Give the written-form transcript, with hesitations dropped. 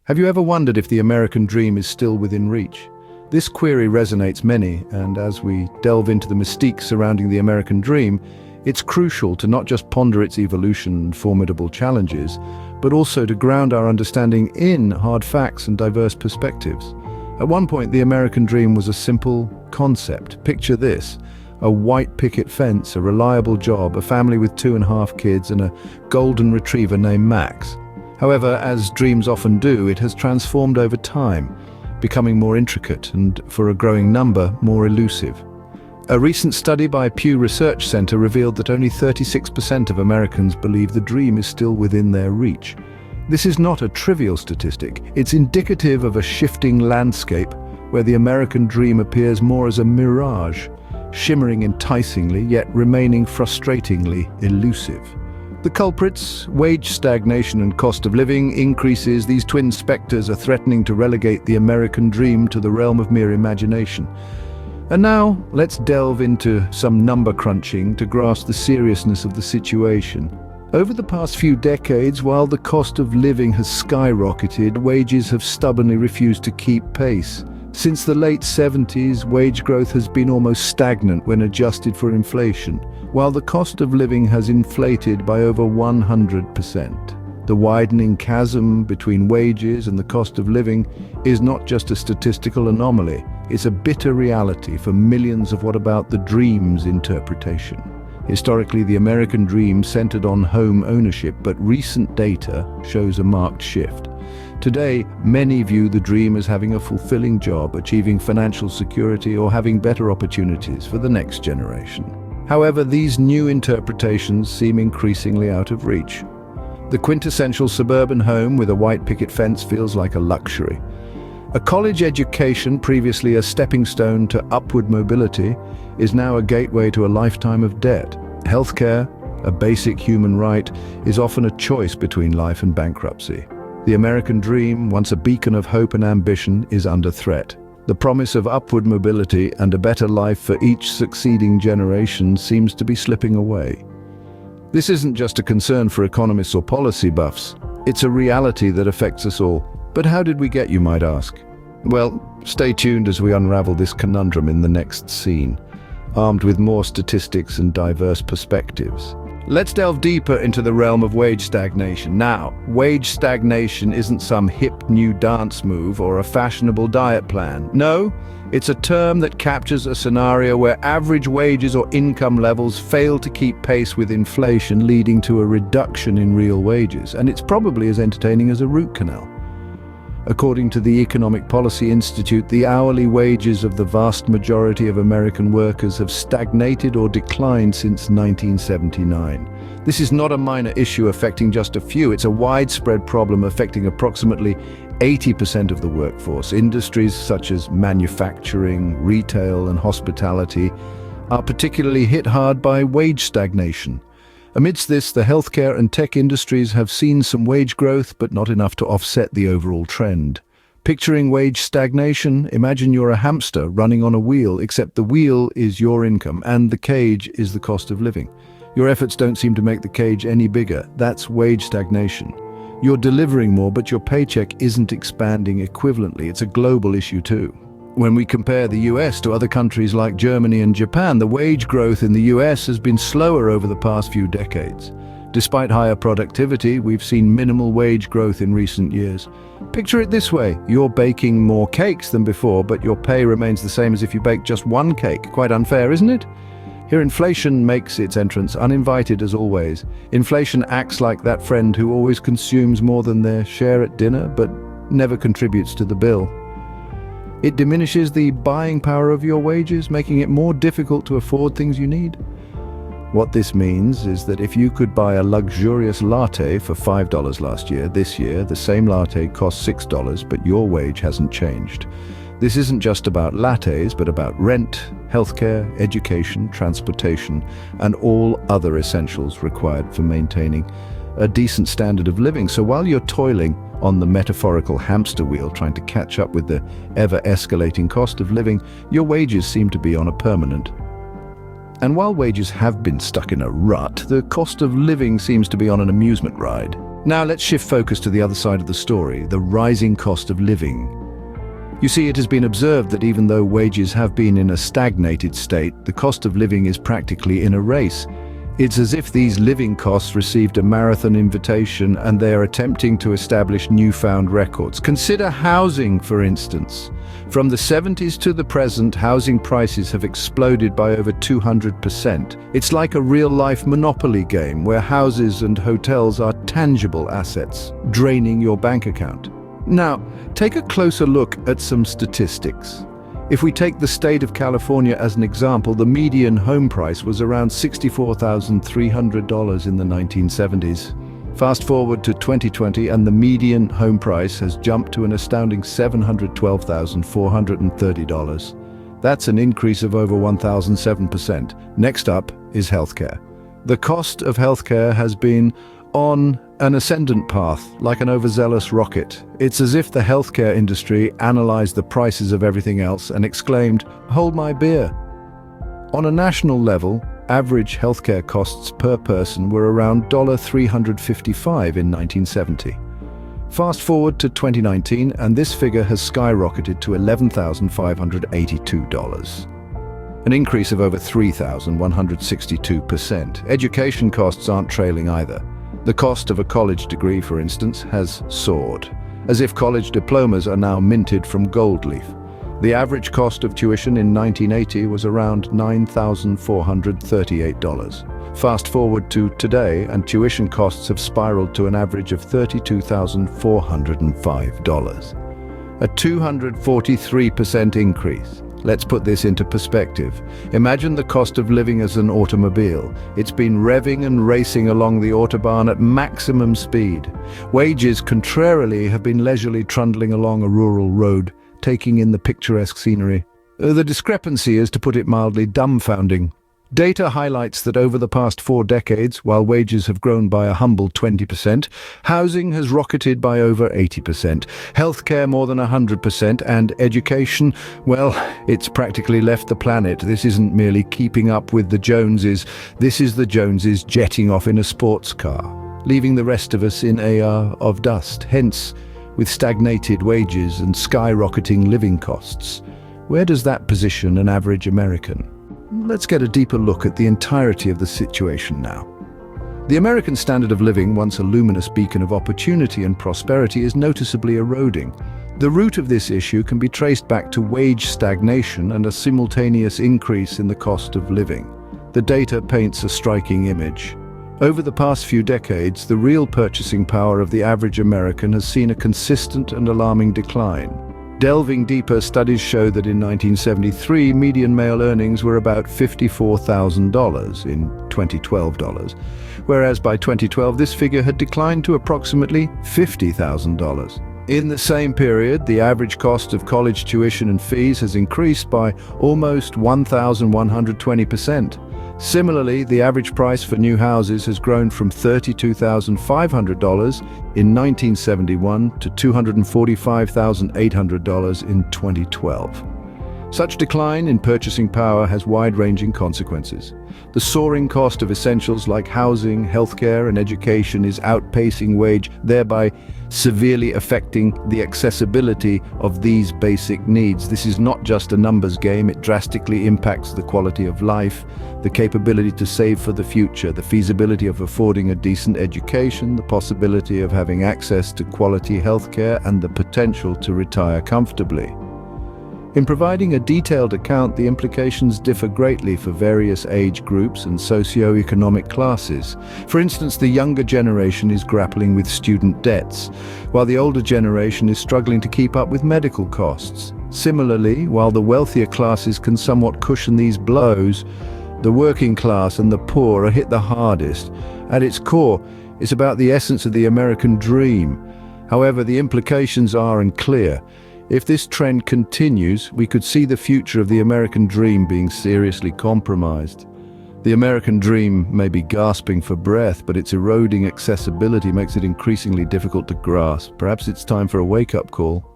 Have you ever wondered if the American dream is still within reach? This query resonates many, and as we delve into the mystique surrounding the American dream, it's crucial to not just ponder its evolution and formidable challenges, but also to ground our understanding in hard facts and diverse perspectives. At one point, the American dream was a simple concept. Picture this: a white picket fence, a reliable job, a family with 2.5 kids, and a golden retriever named Max. However, as dreams often do, it has transformed over time, becoming more intricate and, for a growing number, more elusive. A recent study by Pew Research Center revealed that only 36% of Americans believe the dream is still within their reach. This is not a trivial statistic. It's indicative of a shifting landscape where the American dream appears more as a mirage, shimmering enticingly yet remaining frustratingly elusive. The culprits: wage stagnation and cost of living increases. These twin specters are threatening to relegate the American dream to the realm of mere imagination. And now, let's delve into some number crunching to grasp the seriousness of the situation. Over the past few decades, while the cost of living has skyrocketed, wages have stubbornly refused to keep pace. Since the late 70s, wage growth has been almost stagnant when adjusted for inflation, while the cost of living has inflated by over 100%. The widening chasm between wages and the cost of living is not just a statistical anomaly, it's a bitter reality for millions of what about the dream's interpretation. Historically, the American dream centered on home ownership, but recent data shows a marked shift. Today, many view the dream as having a fulfilling job, achieving financial security, or having better opportunities for the next generation. However, these new interpretations seem increasingly out of reach. The quintessential suburban home with a white picket fence feels like a luxury. A college education, previously a stepping stone to upward mobility, is now a gateway to a lifetime of debt. Healthcare, a basic human right, is often a choice between life and bankruptcy. The American dream, once a beacon of hope and ambition, is under threat. The promise of upward mobility and a better life for each succeeding generation seems to be slipping away. This isn't just a concern for economists or policy buffs. It's a reality that affects us all. But how did we get, you might ask? Well, stay tuned as we unravel this conundrum in the next scene, armed with more statistics and diverse perspectives. Let's delve deeper into the realm of wage stagnation. Now, wage stagnation isn't some hip new dance move or a fashionable diet plan. No, it's a term that captures a scenario where average wages or income levels fail to keep pace with inflation, leading to a reduction in real wages. And it's probably as entertaining as a root canal. According to the Economic Policy Institute, the hourly wages of the vast majority of American workers have stagnated or declined since 1979. This is not a minor issue affecting just a few. It's a widespread problem affecting approximately 80% of the workforce. Industries such as manufacturing, retail, and hospitality are particularly hit hard by wage stagnation. Amidst this, the healthcare and tech industries have seen some wage growth, but not enough to offset the overall trend. Picturing wage stagnation, imagine you're a hamster running on a wheel, except the wheel is your income and the cage is the cost of living. Your efforts don't seem to make the cage any bigger. That's wage stagnation. You're delivering more, but your paycheck isn't expanding equivalently. It's a global issue too. When we compare the US to other countries like Germany and Japan, the wage growth in the US has been slower over the past few decades. Despite higher productivity, we've seen minimal wage growth in recent years. Picture it this way: you're baking more cakes than before, but your pay remains the same as if you baked just one cake. Quite unfair, isn't it? Here, inflation makes its entrance, uninvited as always. Inflation acts like that friend who always consumes more than their share at dinner, but never contributes to the bill. It diminishes the buying power of your wages, making it more difficult to afford things you need. What this means is that if you could buy a luxurious latte for $5 last year, this year the same latte costs $6, but your wage hasn't changed. This isn't just about lattes, but about rent, healthcare, education, transportation, and all other essentials required for maintaining a decent standard of living. So while you're toiling on the metaphorical hamster wheel trying to catch up with the ever-escalating cost of living, your wages seem to be on a permanent. And while wages have been stuck in a rut, the cost of living seems to be on an amusement ride. Now let's shift focus to the other side of the story, the rising cost of living. You see, it has been observed that even though wages have been in a stagnated state, the cost of living is practically in a race. It's as if these living costs received a marathon invitation and they are attempting to establish newfound records. Consider housing, for instance. From the 70s to the present, housing prices have exploded by over 200%. It's like a real-life monopoly game where houses and hotels are tangible assets, draining your bank account. Now, take a closer look at some statistics. If we take the state of California as an example, the median home price was around $64,300 in the 1970s. Fast forward to 2020 and the median home price has jumped to an astounding $712,430. That's an increase of over 1,007%. Next up is healthcare. The cost of healthcare has been on an ascendant path, like an overzealous rocket. It's as if the healthcare industry analyzed the prices of everything else and exclaimed, "Hold my beer." On a national level, average healthcare costs per person were around $355 in 1970. Fast forward to 2019, and this figure has skyrocketed to $11,582. An increase of over 3,162%. Education costs aren't trailing either. The cost of a college degree, for instance, has soared, as if college diplomas are now minted from gold leaf. The average cost of tuition in 1980 was around $9,438. Fast forward to today, and tuition costs have spiraled to an average of $32,405. A 243% increase. Let's put this into perspective. Imagine the cost of living as an automobile. It's been revving and racing along the autobahn at maximum speed. Wages, contrarily, have been leisurely trundling along a rural road, taking in the picturesque scenery. The discrepancy is, to put it mildly, dumbfounding. Data highlights that over the past 4 decades, while wages have grown by a humble 20%, housing has rocketed by over 80%, healthcare more than 100%, and education, well, it's practically left the planet. This isn't merely keeping up with the Joneses, this is the Joneses jetting off in a sports car, leaving the rest of us in a of dust. Hence, with stagnated wages and skyrocketing living costs, where does that position an average American? Let's get a deeper look at the entirety of the situation now. The American standard of living, once a luminous beacon of opportunity and prosperity, is noticeably eroding. The root of this issue can be traced back to wage stagnation and a simultaneous increase in the cost of living. The data paints a striking image. Over the past few decades, the real purchasing power of the average American has seen a consistent and alarming decline. Delving deeper, studies show that in 1973, median male earnings were about $54,000 in 2012 dollars, whereas by 2012 this figure had declined to approximately $50,000. In the same period, the average cost of college tuition and fees has increased by almost 1,120%. Similarly, the average price for new houses has grown from $32,500 in 1971 to $245,800 in 2012. Such decline in purchasing power has wide-ranging consequences. The soaring cost of essentials like housing, healthcare, and education is outpacing wage, thereby severely affecting the accessibility of these basic needs. This is not just a numbers game, it drastically impacts the quality of life, the capability to save for the future, the feasibility of affording a decent education, the possibility of having access to quality healthcare, and the potential to retire comfortably. In providing a detailed account, the implications differ greatly for various age groups and socio-economic classes. For instance, the younger generation is grappling with student debts, while the older generation is struggling to keep up with medical costs. Similarly, while the wealthier classes can somewhat cushion these blows, the working class and the poor are hit the hardest. At its core, it's about the essence of the American dream. However, the implications are unclear. If this trend continues, we could see the future of the American dream being seriously compromised. The American dream may be gasping for breath, but its eroding accessibility makes it increasingly difficult to grasp. Perhaps it's time for a wake-up call.